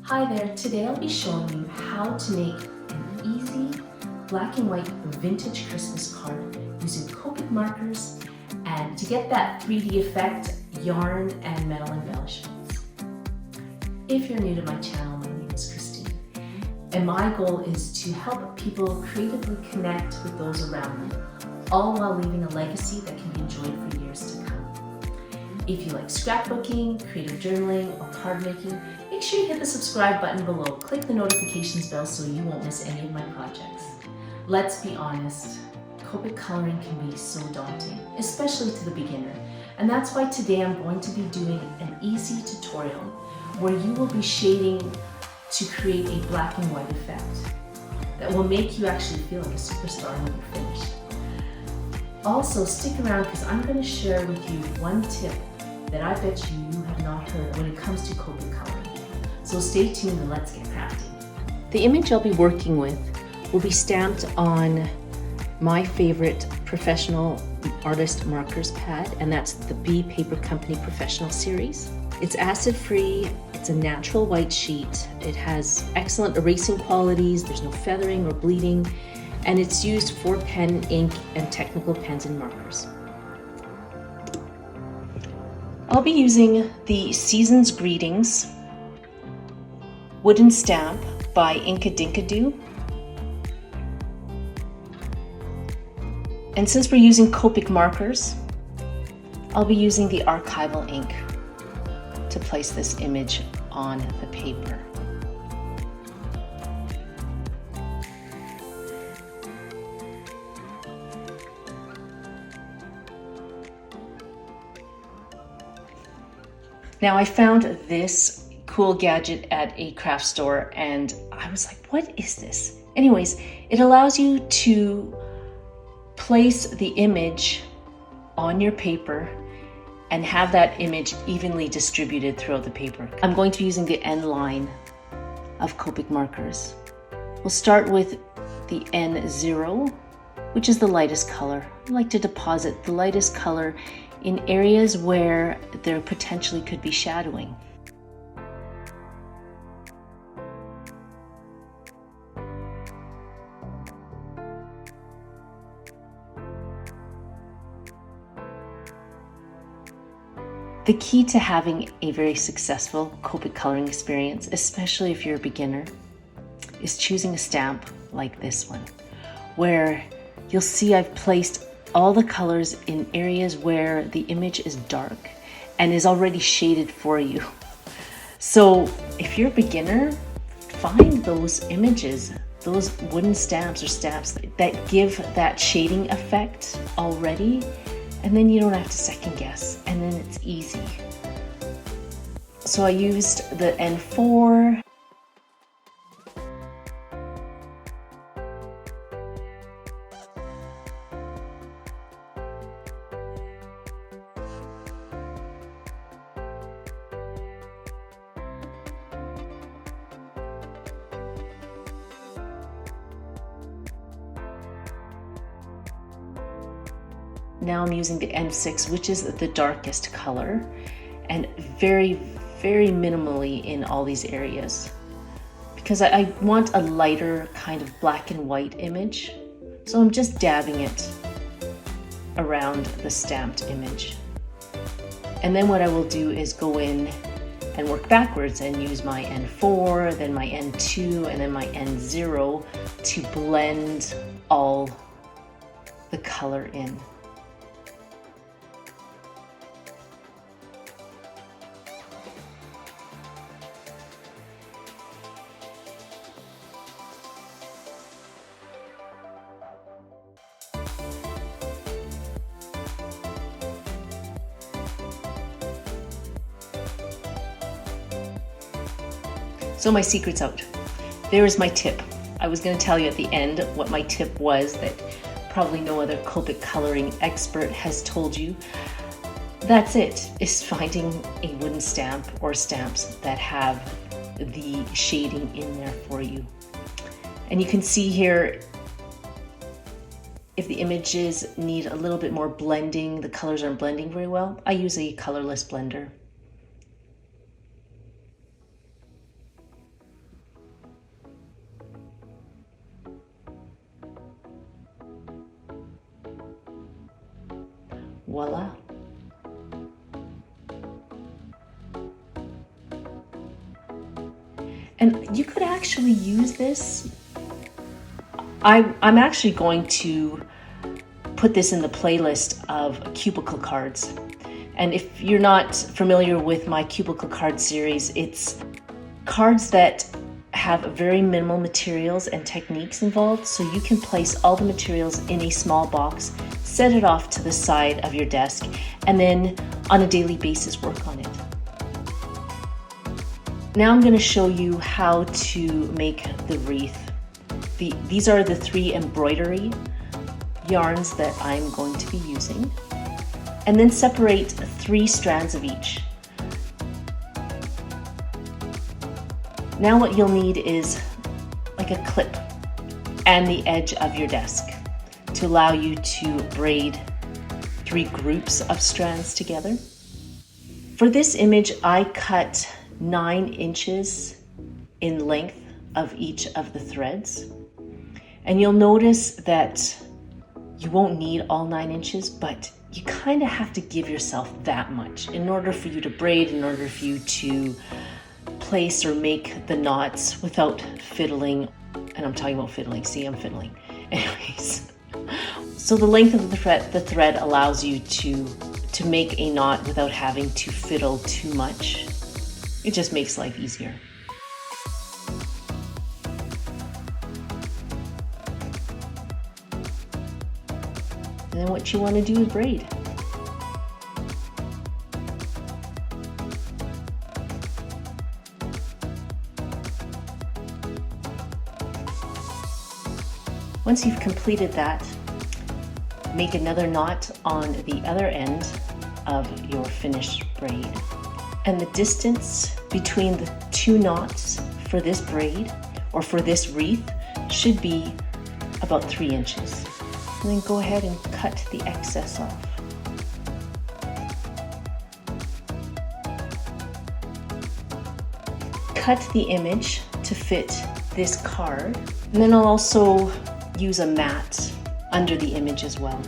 Hi there, today I'll be showing you how to make an easy black and white vintage Christmas card using Copic markers and to get that 3D effect, yarn and metal embellishments. If you're new to my channel, my name is Christine and my goal is to help people creatively connect with those around them, all while leaving a legacy that can be enjoyed for years to come. If you like scrapbooking, creative journaling, or card making, make sure you hit the subscribe button below. Click the notifications bell so you won't miss any of my projects. Let's be honest, Copic coloring can be so daunting, especially to the beginner. And that's why today I'm going to be doing an easy tutorial where you will be shading to create a black and white effect that will make you actually feel like a superstar when you're finished. Also, stick around because I'm going to share with you one tip that I bet you have not heard when it comes to Copic coloring. So stay tuned and let's get crafty. The image I'll be working with will be stamped on my favorite professional artist markers pad, and that's the B Paper Company Professional Series. It's acid-free, it's a natural white sheet, it has excellent erasing qualities, there's no feathering or bleeding, and it's used for pen, ink, and technical pens and markers. I'll be using the Season's Greetings wooden stamp by Inkadinkado. And since we're using Copic markers, I'll be using the archival ink to place this image on the paper. Now I found this cool gadget at a craft store and I was like, what is this? Anyways, it allows you to place the image on your paper and have that image evenly distributed throughout the paper. I'm going to be using the N line of Copic markers. We'll start with the N0, which is the lightest color. I like to deposit the lightest color in areas where there potentially could be shadowing. The key to having a very successful Copic coloring experience, especially if you're a beginner, is choosing a stamp like this one, where you'll see I've placed all the colors in areas where the image is dark and is already shaded for you. So if you're a beginner, find those images, those wooden stamps or stamps that give that shading effect already, and then you don't have to second guess, and then it's easy. So I used the N4. Now I'm using the N6, which is the darkest color, and very, very minimally in all these areas, because I want a lighter kind of black and white image. So I'm just dabbing it around the stamped image. And then what I will do is go in and work backwards and use my N4, then my N2, and then my N0 to blend all the color in. So my secret's out. There is my tip. I was going to tell you at the end what my tip was that probably no other Copic coloring expert has told you. That's it, is finding a wooden stamp or stamps that have the shading in there for you. And you can see here, if the images need a little bit more blending, the colors aren't blending very well, I use a colorless blender. voila. And you could actually use this. I'm actually going to put this in the playlist of cubicle cards. And if you're not familiar with my cubicle card series, it's cards that have very minimal materials and techniques involved, so you can place all the materials in a small box, set it off to the side of your desk, and then on a daily basis work on it. Now I'm going to show you how to make the wreath. These are the 3 embroidery yarns that I'm going to be using, and then separate 3 strands of each. Now what you'll need is like a clip and the edge of your desk to allow you to braid 3 groups of strands together. For this image, I cut 9 inches in length of each of the threads. And you'll notice that you won't need all 9 inches, but you kind of have to give yourself that much in order for you to braid, in order for you to place or make the knots without fiddling. And I'm talking about fiddling, see, I'm fiddling. Anyways, so the length of the thread allows you to make a knot without having to fiddle too much. It just makes life easier. And then what you want to do is braid. Once you've completed that, make another knot on the other end of your finished braid. And the distance between the 2 knots for this braid or for this wreath should be about 3 inches. And then go ahead and cut the excess off. Cut the image to fit this card. And then I'll also use a mat under the image as well.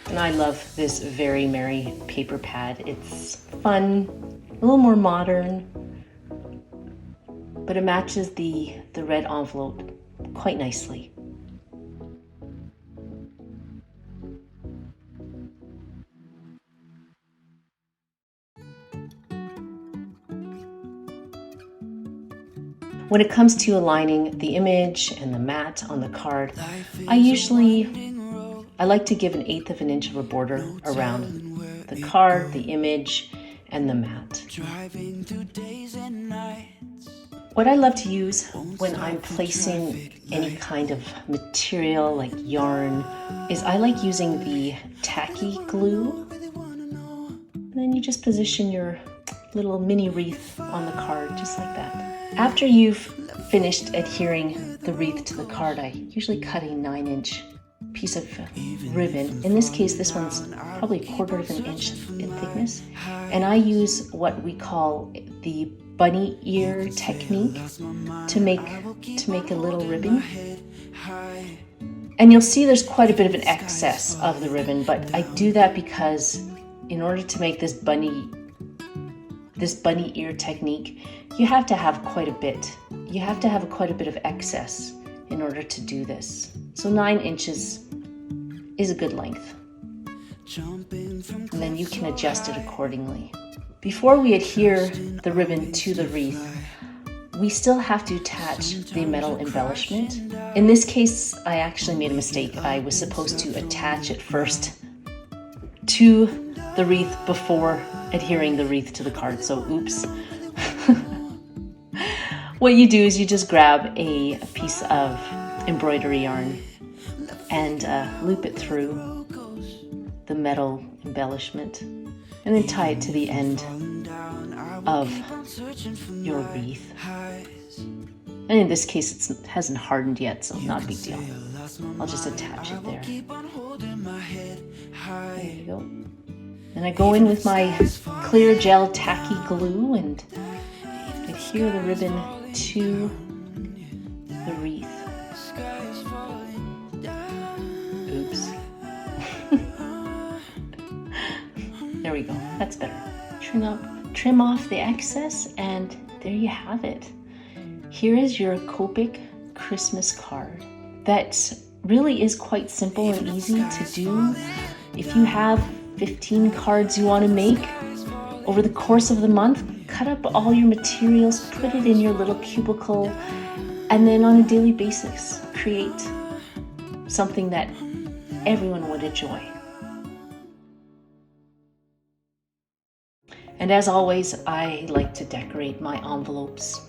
And I love this Very Merry paper pad. It's fun, a little more modern, but it matches the red envelope quite nicely. When it comes to aligning the image and the mat on the card, I like to give 1/8 of an inch of a border around the card, the image, and the mat. What I love to use when I'm placing any kind of material like yarn is I like using the tacky glue. And then you just position your little mini wreath on the card just like that. After you've finished adhering the wreath to the card, I usually cut a 9-inch piece of ribbon. In this case, this one's probably 1/4 of an inch in thickness. And I use what we call the bunny ear technique to make a little ribbon. And you'll see there's quite a bit of an excess of the ribbon, but I do that because in order to make this bunny ear technique, you have to have quite a bit. You have to have quite a bit of excess in order to do this. So 9 inches is a good length. And then you can adjust it accordingly. Before we adhere the ribbon to the wreath, we still have to attach the metal embellishment. In this case, I actually made a mistake. I was supposed to attach it first to the wreath before adhering the wreath to the card, so oops. What you do is you just grab a piece of embroidery yarn and loop it through the metal embellishment and then tie it to the end of your wreath. And in this case, it hasn't hardened yet, so not a big deal. I'll just attach it there. There you go. And I go in with my clear gel tacky glue and adhere the ribbon to the wreath. Oops. we go, that's better. Trim off the excess, and there you have it. Here is your Copic Christmas card. That really is quite simple and easy to do. If you have 15 cards you want to make over the course of the month, cut up all your materials, put it in your little cubicle, and then on a daily basis, create something that everyone would enjoy. And as always, I like to decorate my envelopes